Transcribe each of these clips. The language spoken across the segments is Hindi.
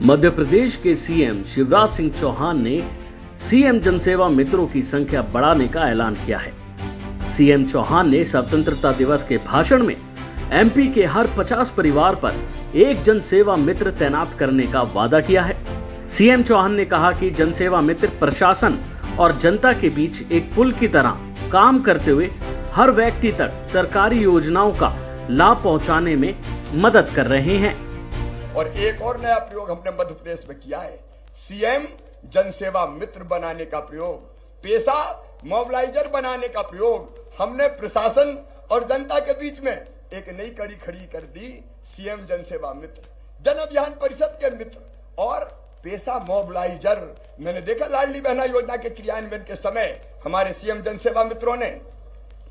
मध्य प्रदेश के सीएम शिवराज सिंह चौहान ने सीएम जनसेवा मित्रों की संख्या बढ़ाने का ऐलान किया है। सीएम चौहान ने स्वतंत्रता दिवस के भाषण में एमपी के हर 50 परिवार पर एक जनसेवा मित्र तैनात करने का वादा किया है। सीएम चौहान ने कहा कि जनसेवा मित्र प्रशासन और जनता के बीच एक पुल की तरह काम करते हुए हर व्यक्ति तक सरकारी योजनाओं का लाभ पहुंचाने में मदद कर रहे हैं। और एक और नया प्रयोग हमने मध्य प्रदेश में किया है, सीएम जनसेवा मित्र बनाने का प्रयोग, पेशा मोबिलाइजर बनाने का प्रयोग। हमने प्रशासन और जनता के बीच में एक नई कड़ी खड़ी कर दी, सीएम जनसेवा मित्र, जन अभियान परिषद के मित्र और पेशा मोबिलाइजर। मैंने देखा लाडली बहना योजना के क्रियान्वयन के समय हमारे सीएम जनसेवा मित्रों ने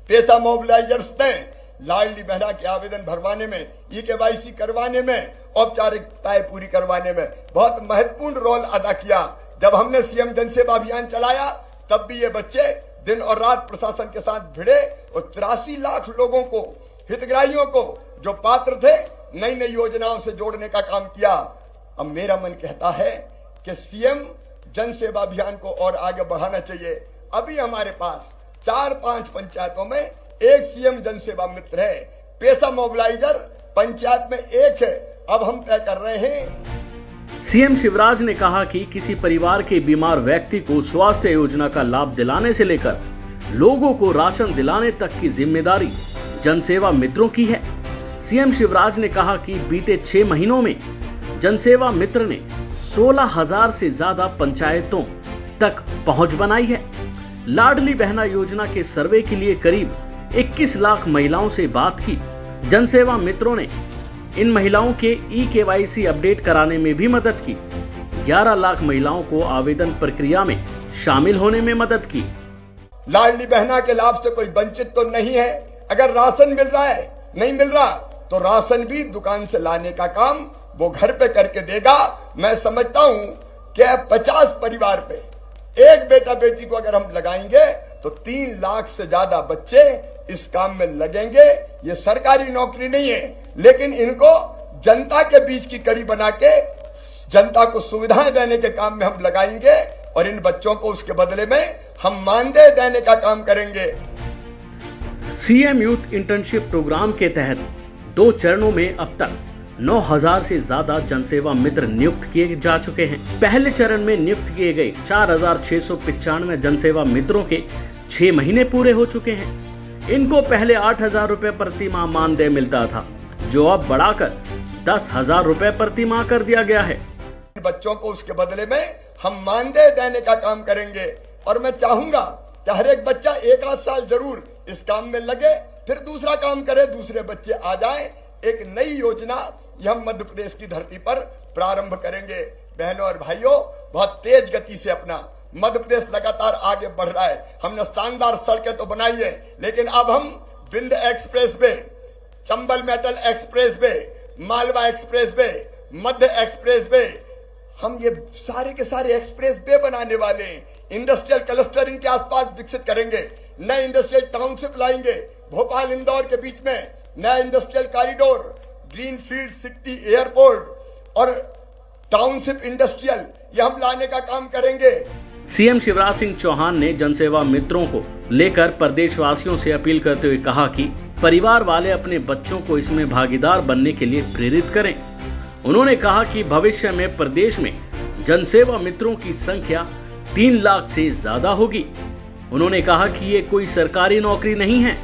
पेशा मोबिलाइजर्स ने लाडली बहना के आवेदन भरवाने में, ई-केवाईसी करवाने में, औपचारिकताएं पूरी करवाने में बहुत महत्वपूर्ण रोल अदा किया। जब हमने सीएम जनसेवा अभियान चलाया तब भी ये बच्चे दिन और रात प्रशासन के साथ भिड़े और 83 लाख लोगों को, हितग्राहियों को जो पात्र थे, नई नई योजनाओं से जोड़ने का काम किया। अब मेरा मन कहता है कि सीएम जनसेवा अभियान को और आगे बढ़ाना चाहिए। अभी हमारे पास 4-5 पंचायतों में एक सीएम जनसेवा मित्र है, पेशा मोबिलाइजर पंचायत में एक है। अब हम तय कर रहे हैं। सीएम शिवराज ने कहा कि किसी परिवार के बीमार व्यक्ति को स्वास्थ्य योजना का लाभ दिलाने से लेकर लोगों को राशन दिलाने तक की जिम्मेदारी जनसेवा मित्रों की है। सीएम शिवराज ने कहा कि बीते 6 महीनों में जनसेवा मित्र ने 16,000 से ज्यादा पंचायतों तक पहुंच बनाई है। लाडली बहना योजना के सर्वे के लिए करीब 21 लाख महिलाओं से बात की। जनसेवा मित्रों ने इन महिलाओं के ई-केवाईसी अपडेट कराने में भी मदद की। 11 लाख महिलाओं को आवेदन प्रक्रिया में शामिल होने में मदद की। लाडली बहना के लाभ से कोई वंचित तो नहीं है। अगर राशन मिल रहा है, नहीं मिल रहा तो राशन भी दुकान से लाने का काम वो घर पे करके देगा। मैं समझता हूं कि 50 परिवार पे एक बेटा बेटी को अगर हम लगाएंगे तो 3 लाख से ज्यादा बच्चे इस काम में लगेंगे। ये सरकारी नौकरी नहीं है, लेकिन इनको जनता के बीच की कड़ी बना के जनता को सुविधाएं देने के काम में हम लगाएंगे और इन बच्चों को उसके बदले में हम मानदेय देने का काम करेंगे। सीएम यूथ इंटर्नशिप प्रोग्राम के तहत 2 चरणों में अब तक 9,000 से ज्यादा जनसेवा मित्र नियुक्त किए जा चुके हैं। पहले चरण में नियुक्त किए गए 4,695 जनसेवा मित्रों के 6 महीने पूरे हो चुके हैं। इनको पहले 8,000 रुपए प्रति माह मानदेय मिलता था, जो अब बढ़ाकर 10,000 रुपए प्रति माह कर दिया गया है। बच्चों को उसके बदले में हम मानदेय देने का काम करेंगे और मैं चाहूंगा कि हर एक बच्चा 1 साल जरूर इस काम में लगे, फिर दूसरा काम करे, दूसरे बच्चे आ जाए। एक नई योजना ये हम मध्य प्रदेश की धरती पर प्रारंभ करेंगे। बहनों और भाइयों, बहुत तेज गति से अपना मध्य प्रदेश लगातार आगे बढ़ रहा है। हमने शानदार सड़कें तो बनाई है, लेकिन अब हम विंध्य एक्सप्रेस वे, चंबल मेटल expressway, Malwa expressway, Madhya expressway, हम ये सारे के सारे एक्सप्रेस वे बनाने वाले हैं। इंडस्ट्रियल क्लस्टर इनके आसपास विकसित करेंगे, नए इंडस्ट्रियल टाउनशिप लाएंगे। भोपाल इंदौर के बीच में नया industrial corridor, greenfield city airport और टाउनशिप इंडस्ट्रियल, ये हम लाने का काम करेंगे। सीएम शिवराज सिंह चौहान ने जनसेवा मित्रों को लेकर प्रदेशवासियों से अपील करते हुए कहा कि परिवार वाले अपने बच्चों को इसमें भागीदार बनने के लिए प्रेरित करें। उन्होंने कहा कि भविष्य में प्रदेश में जनसेवा मित्रों की संख्या 3 लाख से ज्यादा होगी। उन्होंने कहा कि ये कोई सरकारी नौकरी नहीं है,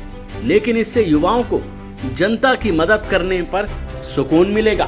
लेकिन इससे युवाओं को जनता की मदद करने पर सुकून मिलेगा।